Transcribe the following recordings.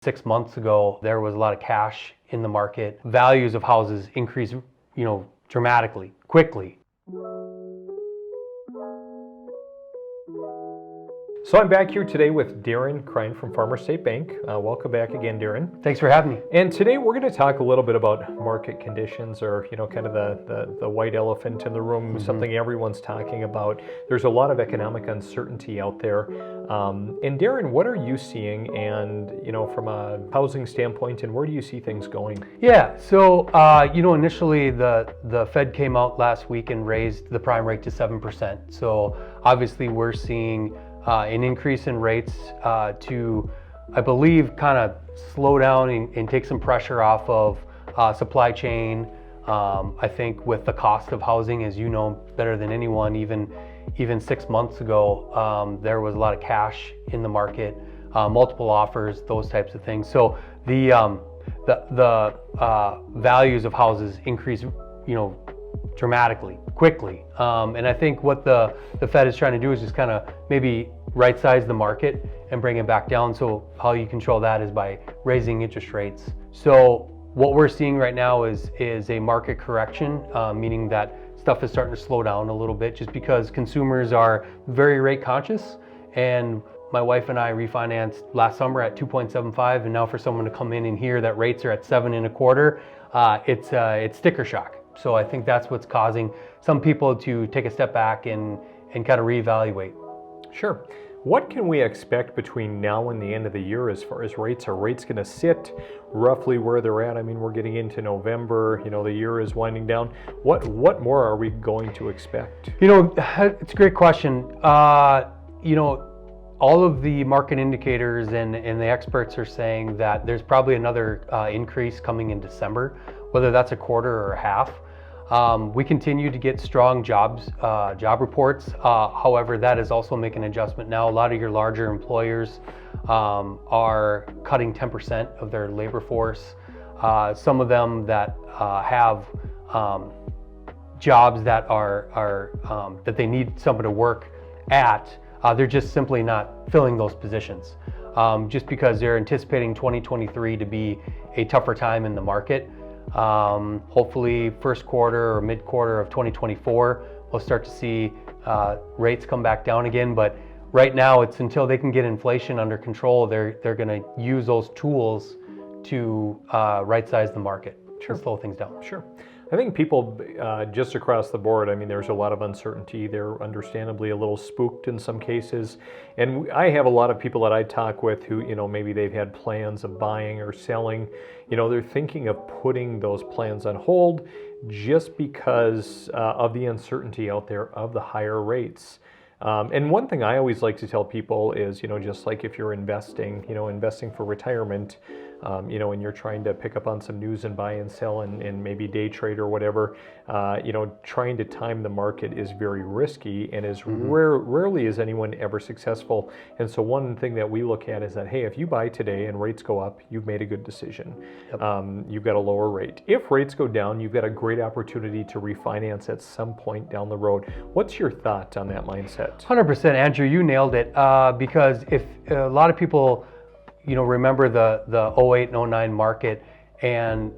6 months ago, there was a lot of cash in the market. Values of houses increased, dramatically, quickly. So I'm back here today with Darren Krein from Farmers State Bank. Welcome back again, Darren. Thanks for having me. And today we're going to talk a little bit about market conditions, or kind of the white elephant in the room, something everyone's talking about. There's a lot of economic uncertainty out there. And Darren, what are you seeing, and from a housing standpoint, and where do you see things going? Yeah, so initially the Fed came out last week and raised the prime rate to 7%. So obviously we're seeing an increase in rates to, I believe, kind of slow down and take some pressure off of supply chain. I think with the cost of housing, as you know better than anyone, even 6 months ago, there was a lot of cash in the market, multiple offers, those types of things. So the values of houses increased, dramatically, quickly. And I think what the Fed is trying to do is just kind of maybe right-size the market and bring it back down. So how you control that is by raising interest rates. So what we're seeing right now is a market correction, meaning that stuff is starting to slow down a little bit just because consumers are very rate conscious. And my wife and I refinanced last summer at 2.75, and now for someone to come in and hear that rates are at 7.25, it's sticker shock. So I think that's what's causing some people to take a step back and kind of reevaluate. Sure. What can we expect between now and the end of the year as far as rates? Are rates going to sit roughly where they're at? I mean, we're getting into November, the year is winding down. What more are we going to expect? It's a great question. All of the market indicators and the experts are saying that there's probably another increase coming in December, whether that's a quarter or a half. We continue to get strong job reports. However, that is also making an adjustment now. A lot of your larger employers are cutting 10% of their labor force. Some of them that have jobs that are that they need someone to work at, they're just simply not filling those positions, just because they're anticipating 2023 to be a tougher time in the market. Hopefully first quarter or mid-quarter of 2024, we'll start to see rates come back down again. But right now, it's until they can get inflation under control, they're going to use those tools to right-size the market, to slow things down. Sure. I think people just across the board, there's a lot of uncertainty. They're understandably a little spooked in some cases. And I have a lot of people that I talk with who, maybe they've had plans of buying or selling. They're thinking of putting those plans on hold just because of the uncertainty out there of the higher rates. And one thing I always like to tell people is, just like if you're investing for retirement, and you're trying to pick up on some news and buy and sell and maybe day trade or whatever, trying to time the market is very risky and is rarely is anyone ever successful. And so one thing that we look at is that, hey, if you buy today and rates go up, you've made a good decision. Yep. You've got a lower rate. If rates go down, you've got a great opportunity to refinance at some point down the road. What's your thought on that mindset? 100%, Andrew, you nailed it. Because if a lot of people remember the 08 and 09 market, and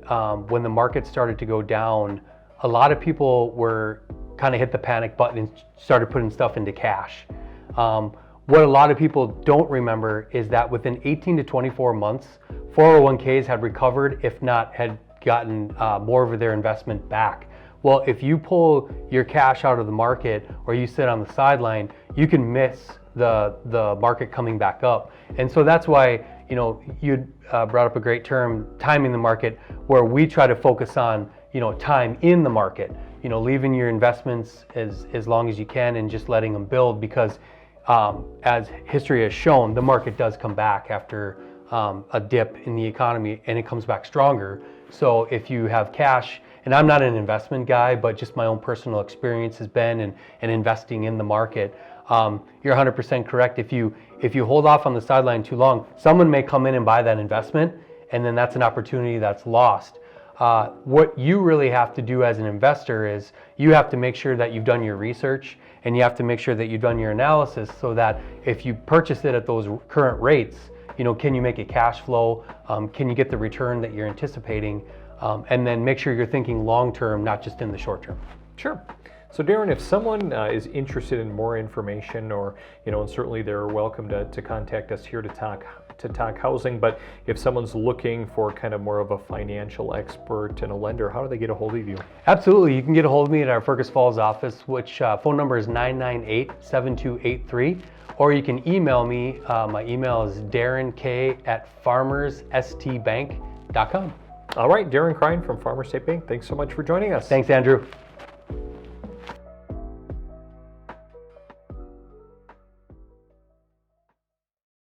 when the market started to go down, a lot of people were kind of hit the panic button and started putting stuff into cash. What a lot of people don't remember is that within 18 to 24 months, 401ks had recovered, if not had gotten more of their investment back. Well, if you pull your cash out of the market or you sit on the sideline, you can miss the market coming back up. And so that's why, you brought up a great term, timing the market, where we try to focus on, time in the market, leaving your investments as long as you can and just letting them build, because as history has shown, the market does come back after a dip in the economy, and it comes back stronger. So if you have cash, and I'm not an investment guy, but just my own personal experience has been in investing in the market, you're 100% correct. If you hold off on the sideline too long, someone may come in and buy that investment, and then that's an opportunity that's lost. What you really have to do as an investor is you have to make sure that you've done your research, and you have to make sure that you've done your analysis, so that if you purchase it at those current rates, can you make it cash flow? Can you get the return that you're anticipating? And then make sure you're thinking long-term, not just in the short term. Sure. So Darren, if someone is interested in more information, or and certainly they're welcome to contact us here to talk housing, but if someone's looking for kind of more of a financial expert and a lender, how do they get a hold of you? Absolutely. You can get a hold of me at our Fergus Falls office, which phone number is 998-7283, or you can email me. My email is darrenk@farmersstbank.com. All right, Darren Krein from Farmers State Bank, thanks so much for joining us. Thanks, Andrew.